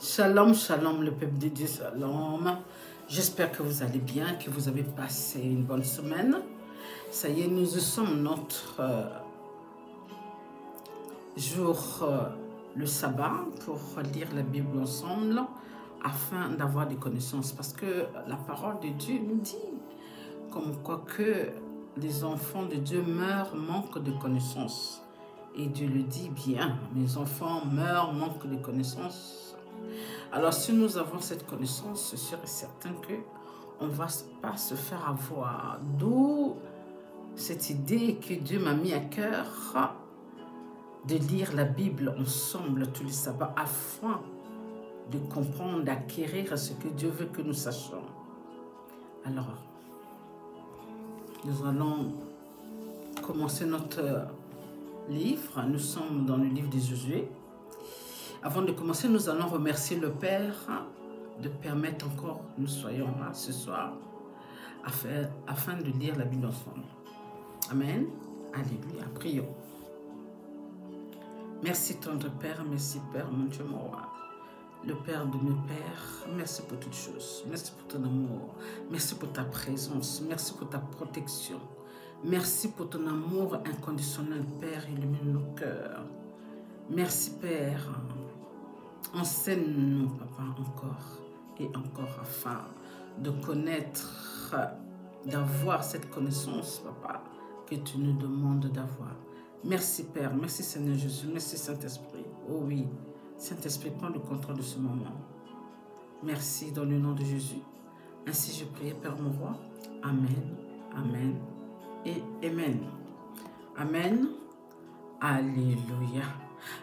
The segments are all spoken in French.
Shalom, shalom, le peuple de Dieu, shalom. J'espère que vous allez bien, que vous avez passé une bonne semaine. Ça y est, nous sommes notre jour, le sabbat, pour lire la Bible ensemble, afin d'avoir des connaissances. Parce que la parole de Dieu nous dit, comme quoi que les enfants de Dieu meurent, manquent de connaissances. Et Dieu le dit bien, mes enfants meurent, manquent de connaissances. Alors, si nous avons cette connaissance, c'est sûr et certain qu'on ne va pas se faire avoir. D'où cette idée que Dieu m'a mis à cœur de lire la Bible ensemble tous les sabbats afin de comprendre, d'acquérir ce que Dieu veut que nous sachions. Alors, nous allons commencer notre livre. Nous sommes dans le livre de Josué. Avant de commencer, nous allons remercier le Père de permettre encore que nous soyons là ce soir afin de lire la Bible ensemble. Amen. Alléluia. Prions. Merci tendre Père, merci Père, mon Dieu, mon roi. Le Père de mes pères, merci pour toutes choses. Merci pour ton amour. Merci pour ta présence. Merci pour ta protection. Merci pour ton amour inconditionnel, Père, illumine nos cœurs. Merci Père. Enseigne-nous, Papa, encore et encore afin de connaître, d'avoir cette connaissance, Papa, que tu nous demandes d'avoir. Merci Père, merci Seigneur Jésus, merci Saint-Esprit. Oh oui, Saint-Esprit, prends le contrôle de ce moment. Merci dans le nom de Jésus. Ainsi je prie, Père mon roi. Amen, Amen et Amen. Amen. Alléluia.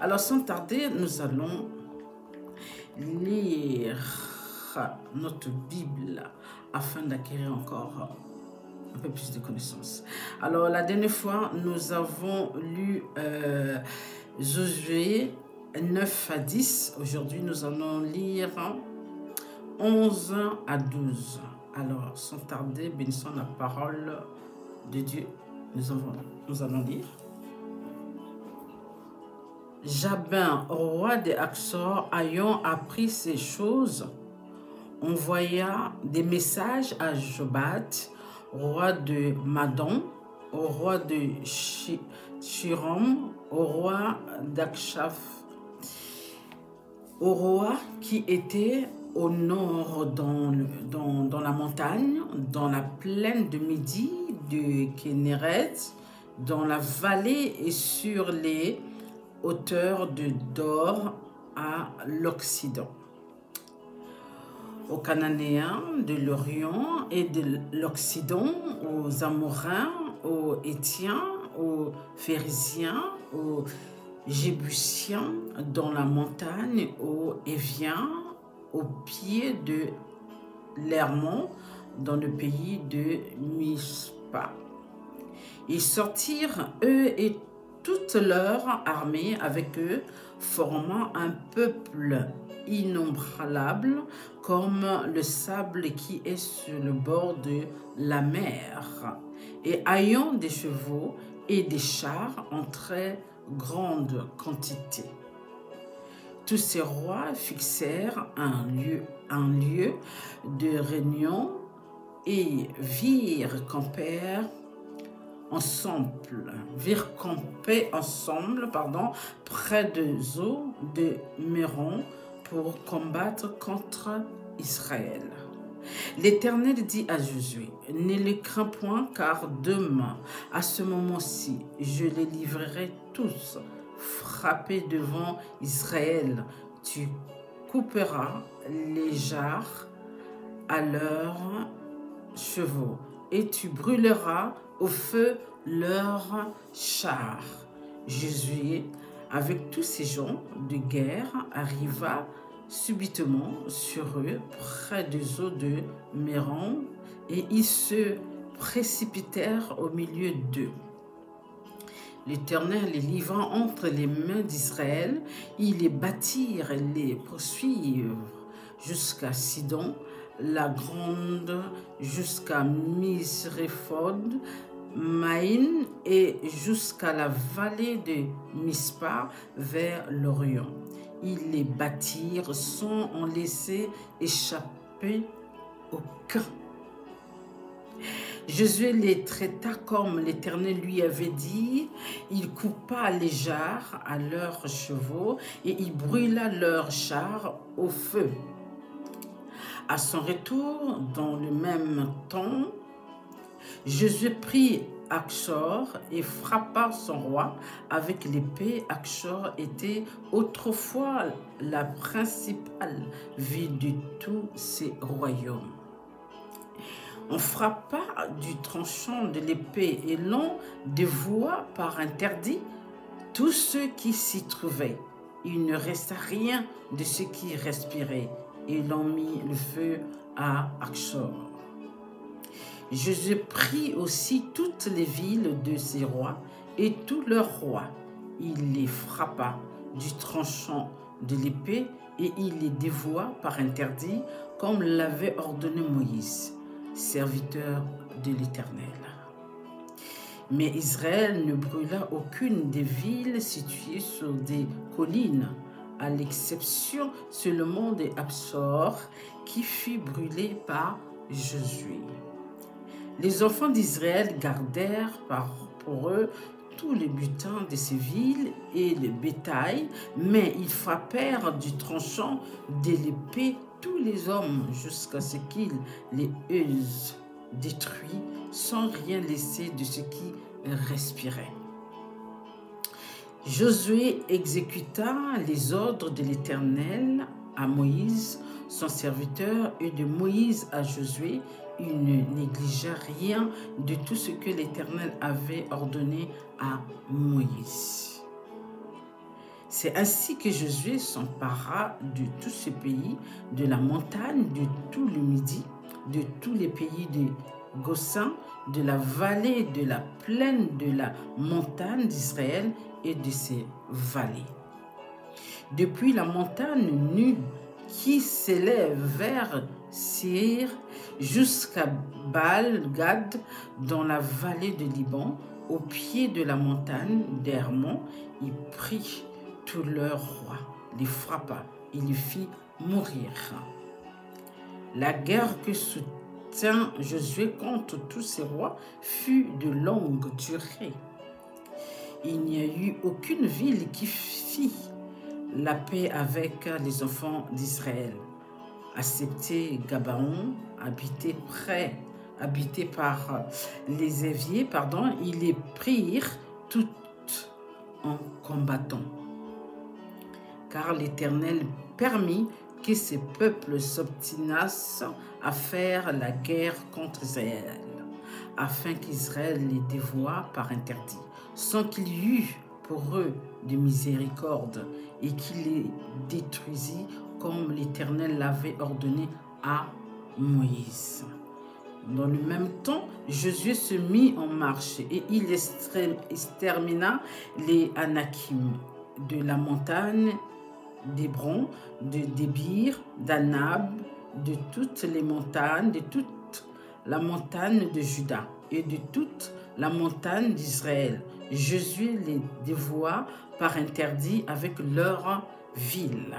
Alors sans tarder, nous allons lire notre Bible afin d'acquérir encore un peu plus de connaissances. Alors la dernière fois, nous avons lu Josué 9 à 10. Aujourd'hui, nous allons lire 11 à 12. Alors, sans tarder, bénissons la parole de Dieu. Nous allons lire. Jabin, roi des Axor, ayant appris ces choses, envoya des messages à Jobat, roi de Madon, au roi de Shirom, au roi d'Akshaf, au roi qui était au nord dans la montagne, dans la plaine de Midi, de Kénéret, dans la vallée et sur les hauteur de Dor à l'Occident, aux Cananéens de l'Orient et de l'Occident, aux Amoréens, aux Héthiens, aux Phérésiens, aux Jébusiens dans la montagne, aux Éviens, au pied de l'Hermon, dans le pays de Mispa. Ils sortirent, eux et toute leur armée avec eux, formant un peuple innombrable comme le sable qui est sur le bord de la mer, et ayant des chevaux et des chars en très grande quantité. Tous ces rois fixèrent un lieu de réunion et campés ensemble, près de Zo de Méron pour combattre contre Israël. L'Éternel dit à Josué, ne les crains point, car demain, à ce moment-ci, je les livrerai tous, frappés devant Israël. Tu couperas les jarres à leurs chevaux, et tu brûleras au feu leurs chars. Josué, avec tous ces gens de guerre, arriva subitement sur eux, près des eaux de Méron, et ils se précipitèrent au milieu d'eux. L'Éternel les livra entre les mains d'Israël, ils les battirent et les poursuivirent jusqu'à Sidon, la grande, jusqu'à Misréphod, Maïn et jusqu'à la vallée de Mispa vers l'Orient. Ils les bâtirent sans en laisser échapper aucun. Josué les traita comme l'Éternel lui avait dit. Il coupa les jarres à leurs chevaux et il brûla leurs chars au feu. À son retour, dans le même temps, Josué prit Akshor et frappa son roi avec l'épée. Akshor était autrefois la principale ville de tous ces royaumes. On frappa du tranchant de l'épée et l'on dévoua par interdit tous ceux qui s'y trouvaient. Il ne resta rien de ceux qui respiraient et l'on mit le feu à Akshor. Josué prit aussi toutes les villes de ses rois et tous leurs rois. Il les frappa du tranchant de l'épée et il les dévoua par interdit comme l'avait ordonné Moïse, serviteur de l'Éternel. Mais Israël ne brûla aucune des villes situées sur des collines, à l'exception seulement de Absor, qui fut brûlé par Josué. Les enfants d'Israël gardèrent pour eux tout le butin de ces villes et le bétail, mais ils frappèrent du tranchant de l'épée tous les hommes jusqu'à ce qu'ils les eussent détruits sans rien laisser de ce qui respirait. Josué exécuta les ordres de l'Éternel à Moïse, son serviteur, et de Moïse à Josué. Il ne négligea rien de tout ce que l'Éternel avait ordonné à Moïse. C'est ainsi que Josué s'empara de tout ce pays, de la montagne, de tout le Midi, de tous les pays de Goshen, de la vallée, de la plaine, de la montagne d'Israël et de ses vallées. Depuis la montagne nue qui s'élève vers Seir jusqu'à Baal-Gad dans la vallée de Liban, au pied de la montagne d'Hermon, il prit tous leurs rois, les frappa et les fit mourir. La guerre que soutint Josué contre tous ces rois fut de longue durée. Il n'y a eu aucune ville qui fit la paix avec les enfants d'Israël, excepté Gabaon, habité par les Éviers, ils les prirent toutes en combattant. Car l'Éternel permit que ces peuples s'obstinassent à faire la guerre contre Israël, afin qu'Israël les dévoie par interdit, sans qu'il y eût pour eux de miséricorde, et qu'il les détruisit comme l'Éternel l'avait ordonné à Moïse. Dans le même temps, Josué se mit en marche et il extermina les Anakim de la montagne d'Hébron, de Débir, d'Anab, de toutes les montagnes, de toute la montagne de Juda et de toute la montagne d'Israël. Josué les dévoua par interdit avec leurs villes.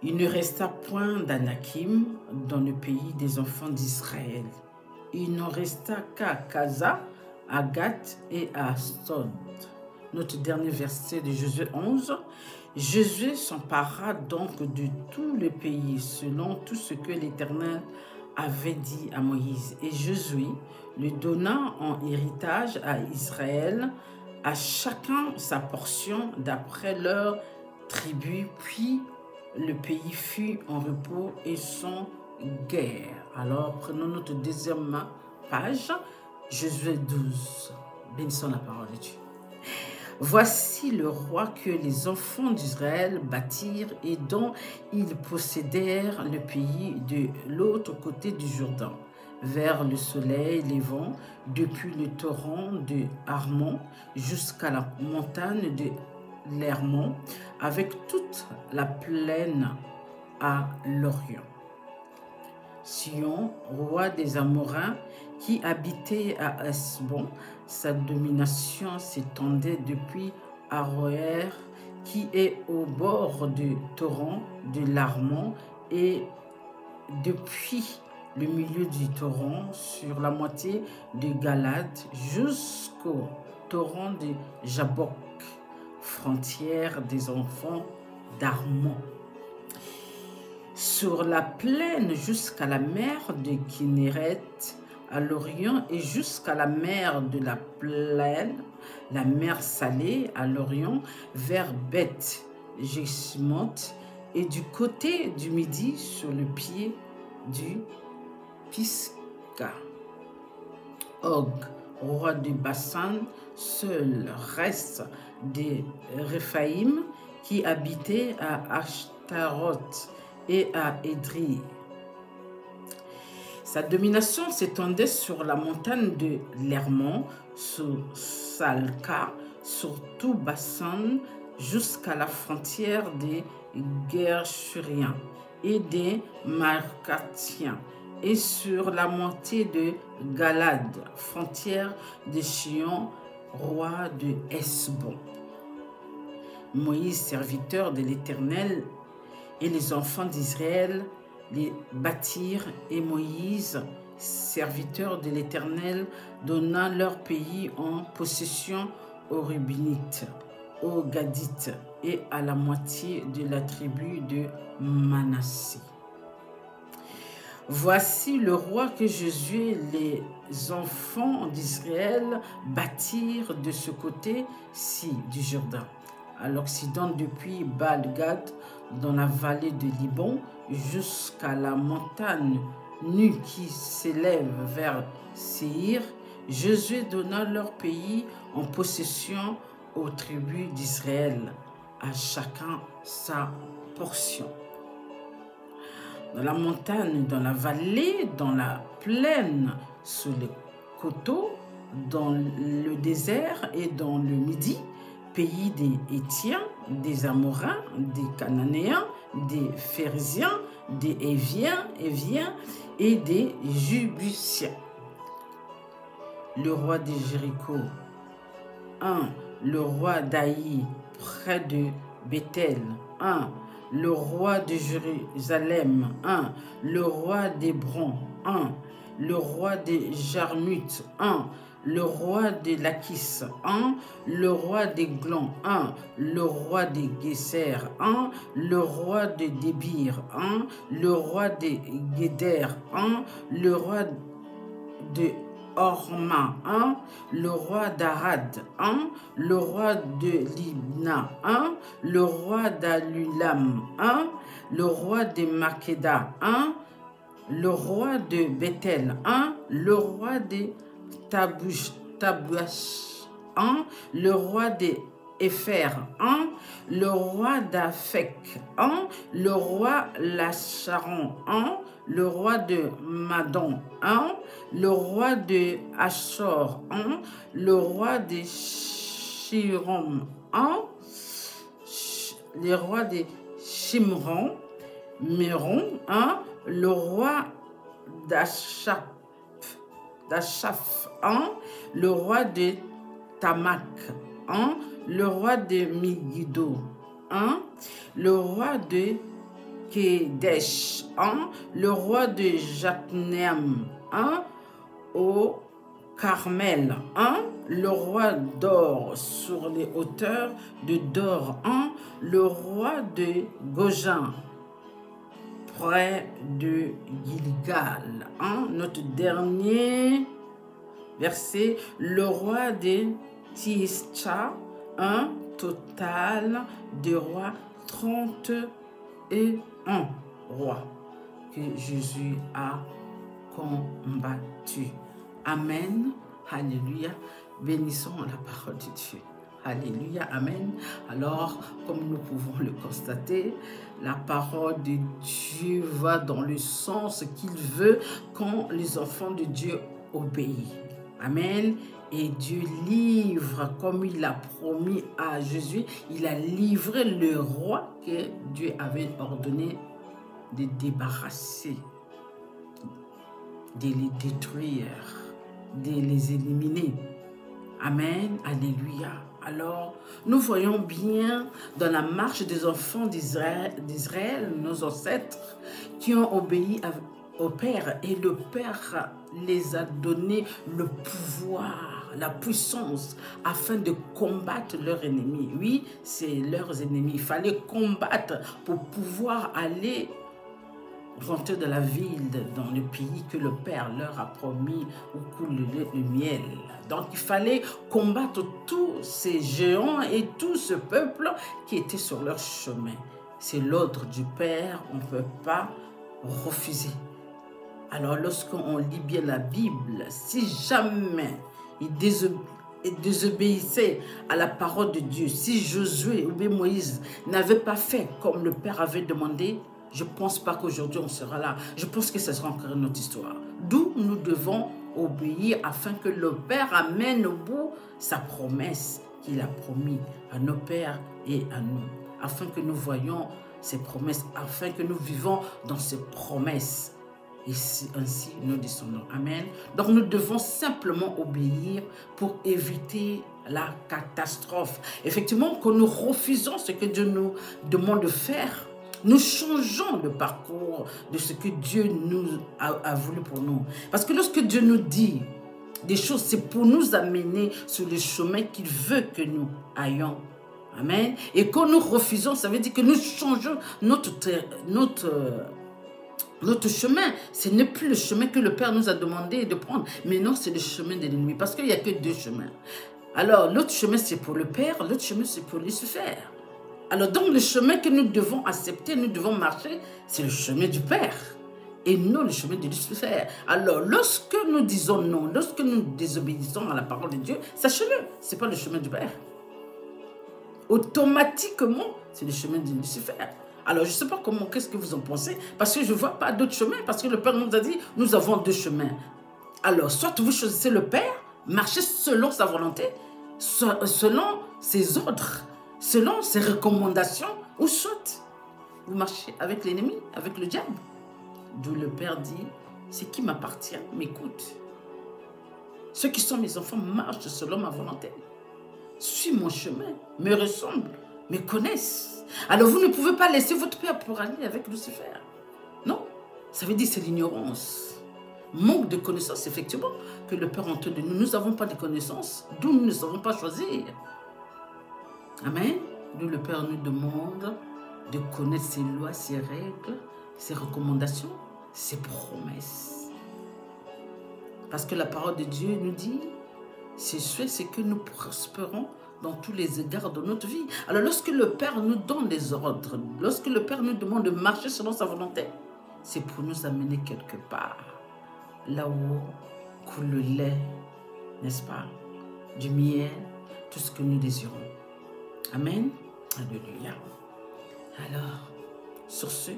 Il ne resta point d'Anakim dans le pays des enfants d'Israël. Il n'en resta qu'à Gaza, à Gath et à Asdod. Notre dernier verset de Josué 11. Josué s'empara donc de tout le pays selon tout ce que l'Éternel avait dit à Moïse. Et Josué le donna en héritage à Israël, à chacun sa portion d'après leur tribu, puis le pays fut en repos et sans guerre. Alors, prenons notre deuxième page, Josué 12. Bénissons la parole de Dieu. Voici le roi que les enfants d'Israël bâtirent et dont ils possédèrent le pays de l'autre côté du Jourdain, vers le soleil levant, depuis le torrent de Armon jusqu'à la montagne de l'Hermon, avec toute la plaine à l'Orient. Sion, roi des Amoréens, qui habitait à Hesbon. Sa domination s'étendait depuis Aroër, qui est au bord du torrent de l'Arnon, et depuis le milieu du torrent sur la moitié de Galade jusqu'au torrent de Jabbok, frontière des enfants d'Armon. Sur la plaine jusqu'à la mer de Kinneret à l'Orient et jusqu'à la mer de la plaine, la mer Salée à l'Orient vers Beth Jeshimoth, et du côté du midi sur le pied du Pisga. Og, roi de Bassan, seul reste des Réphaïm qui habitaient à Ashtaroth et à Édrie. Sa domination s'étendait sur la montagne de l'Hermon, sur Salka, sur tout Bassan, jusqu'à la frontière des Gershuriens et des Marcatiens, et sur la moitié de Galade, frontière de Chion, roi de Hesbon. Moïse, serviteur de l'Éternel, et les enfants d'Israël les bâtirent, et Moïse, serviteur de l'Éternel, donna leur pays en possession aux Rubénites, aux Gadites et à la moitié de la tribu de Manassé. Voici le roi que Josué, les enfants d'Israël bâtirent de ce côté-ci du Jourdain, à l'Occident depuis Baal-Gad, dans la vallée de Liban, jusqu'à la montagne nue qui s'élève vers Séhir. Josué donna leur pays en possession aux tribus d'Israël, à chacun sa portion. Dans la montagne, dans la vallée, dans la plaine, sur les coteaux, dans le désert et dans le midi, pays des Hétiens, des Amorains, des Cananéens, des Phérésiens, des Éviens et des Jubusiens. Le roi de Jéricho, 1. Le roi d'Aï, près de Bethel, 1. Le roi de Jérusalem, 1. Le roi d'Hébron, 1. Le roi de Jarmuth, 1. Le roi de Lachis, 1. Le roi des Glons, 1. Le roi de Gesser, 1. Le roi de Débir, 1. Le roi de Guéder, 1. Le roi de Horma, 1. Le roi d'Arad, 1. Le roi de Libna, 1. Le roi d'Alulam, 1. Le roi de Makeda, 1. Le roi de Bethel, 1. Le roi de Tabouach, 1. Le roi de Épher, 1. Le roi d'Aphek, 1. Le roi Lacharon, 1. Le roi de Madon, 1. Le roi de Achor, 1. Le roi de Chirom, 1. Le roi de Shimron, Méron, 1. Le roi d'Achaf, 1. Le roi de Tamak, 1. Le roi de Megiddo, 1. Le roi de Kedesh, 1. Le roi de Jatneam, 1. Au Carmel, 1. Le roi d'Or sur les hauteurs de Dor, 1. Le roi de Gojan, près de Gilgal, 1. Notre dernier verset, le roi de Tischa, 1. Total de rois, 31 rois que Jésus a combattu. Amen. Alléluia. Bénissons la parole de Dieu. Alléluia, amen. Alors, comme nous pouvons le constater, la parole de Dieu va dans le sens qu'il veut quand les enfants de Dieu obéissent. Amen. Et Dieu livre, comme il l'a promis à Jésus, il a livré le roi que Dieu avait ordonné de débarrasser, de les détruire. de les éliminer. Amen, alléluia. Alors, nous voyons bien dans la marche des enfants d'Israël, nos ancêtres, qui ont obéi au Père, et le Père les a donné le pouvoir, la puissance, afin de combattre leurs ennemis. Oui, c'est leurs ennemis. Il fallait combattre pour pouvoir aller rentrer de la ville, dans le pays que le Père leur a promis, où coule le miel. Donc il fallait combattre tous ces géants et tout ce peuple qui était sur leur chemin. C'est l'ordre du Père, on ne peut pas refuser. Alors lorsqu'on lit bien la Bible, si jamais ils désobéissaient à la parole de Dieu, si Josué ou bien Moïse n'avaient pas fait comme le Père avait demandé, je ne pense pas qu'aujourd'hui on sera là. Je pense que ce sera encore une autre histoire. D'où nous devons obéir afin que le Père amène au bout sa promesse qu'il a promis à nos pères et à nous. Afin que nous voyions ces promesses, afin que nous vivons dans ces promesses. Et ainsi nous descendons. Amen. Donc nous devons simplement obéir pour éviter la catastrophe. Effectivement, quand nous refusons ce que Dieu nous demande de faire, nous changeons le parcours de ce que Dieu nous a voulu pour nous. Parce que lorsque Dieu nous dit des choses, c'est pour nous amener sur le chemin qu'il veut que nous ayons. Amen. Et quand nous refusons, ça veut dire que nous changeons notre chemin. Ce n'est plus le chemin que le Père nous a demandé de prendre. Mais non, c'est le chemin de l'ennemi. Parce qu'il n'y a que deux chemins. Alors, l'autre chemin, c'est pour le Père. L'autre chemin, c'est pour Lucifer. Alors, donc, le chemin que nous devons accepter, nous devons marcher, c'est le chemin du Père et non le chemin de Lucifer. Alors, lorsque nous disons non, lorsque nous désobéissons à la parole de Dieu, sachez-le, ce n'est pas le chemin du Père. Automatiquement, c'est le chemin de Lucifer. Alors, je ne sais pas comment, qu'est-ce que vous en pensez, parce que je ne vois pas d'autre chemin, parce que le Père nous a dit, nous avons deux chemins. Alors, soit vous choisissez le Père, marchez selon sa volonté, selon ses ordres, selon ses recommandations, ou soit vous marchez avec l'ennemi, avec le diable. D'où le Père dit, ce qui m'appartient m'écoute. Ceux qui sont mes enfants marchent selon ma volonté. Suis mon chemin, me ressemblent, me connaissent. Alors vous ne pouvez pas laisser votre Père pour aller avec Lucifer. Non, ça veut dire c'est l'ignorance. Manque de connaissances, effectivement, que le Père entend de nous. Nous n'avons pas de connaissances, d'où nous ne savons pas choisir. Amen. D'où le Père nous demande de connaître ses lois, ses règles, ses recommandations, ses promesses. Parce que la parole de Dieu nous dit, c'est que nous prospérons dans tous les égards de notre vie. Alors lorsque le Père nous donne des ordres, lorsque le Père nous demande de marcher selon sa volonté, c'est pour nous amener quelque part, là où coule le lait, n'est-ce pas, du miel, tout ce que nous désirons. Amen. Alléluia. Alors, sur ce,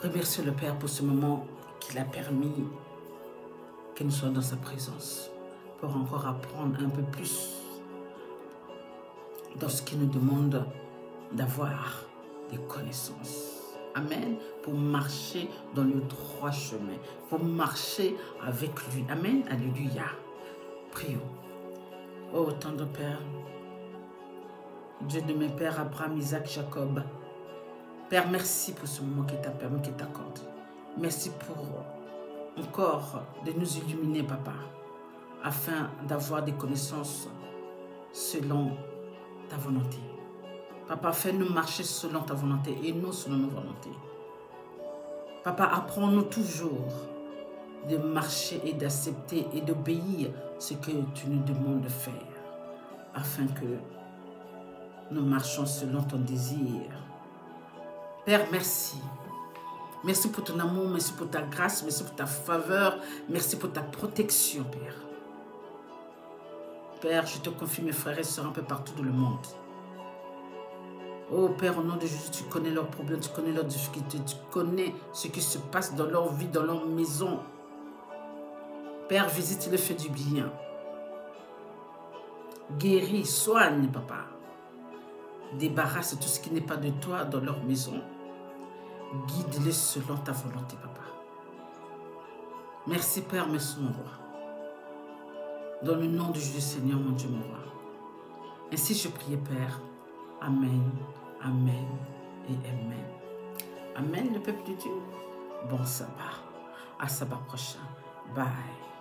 remercie le Père pour ce moment qu'il a permis que nous soyons dans sa présence, pour encore apprendre un peu plus dans ce qu'il nous demande d'avoir des connaissances. Amen. Pour marcher dans le droit chemin, pour marcher avec lui. Amen. Alléluia. Prions. Oh, tendre Père, Dieu de mes pères, Abraham, Isaac, Jacob. Père, merci pour ce moment qui t'a permis, qui t'accorde. Merci pour encore de nous illuminer, Papa, afin d'avoir des connaissances selon ta volonté. Papa, fais-nous marcher selon ta volonté et non selon nos volontés. Papa, apprends-nous toujours de marcher et d'accepter et d'obéir ce que tu nous demandes de faire, afin que nous marchons selon ton désir. Père, merci. Merci pour ton amour, merci pour ta grâce, merci pour ta faveur, merci pour ta protection, Père. Père, je te confie mes frères et sœurs un peu partout dans le monde. Oh Père, au nom de Jésus, tu connais leurs problèmes, tu connais leurs difficultés, tu connais ce qui se passe dans leur vie, dans leur maison. Père, visite-les, fais du bien. Guéris, soigne, Papa. Débarrasse tout ce qui n'est pas de toi dans leur maison. Guide-les selon ta volonté, Papa. Merci Père, merci mon roi. Dans le nom de Jésus Seigneur, mon Dieu, mon roi. Ainsi je prie Père. Amen, amen et amen. Amen le peuple de Dieu. Bon sabbat. À sabbat prochain. Bye.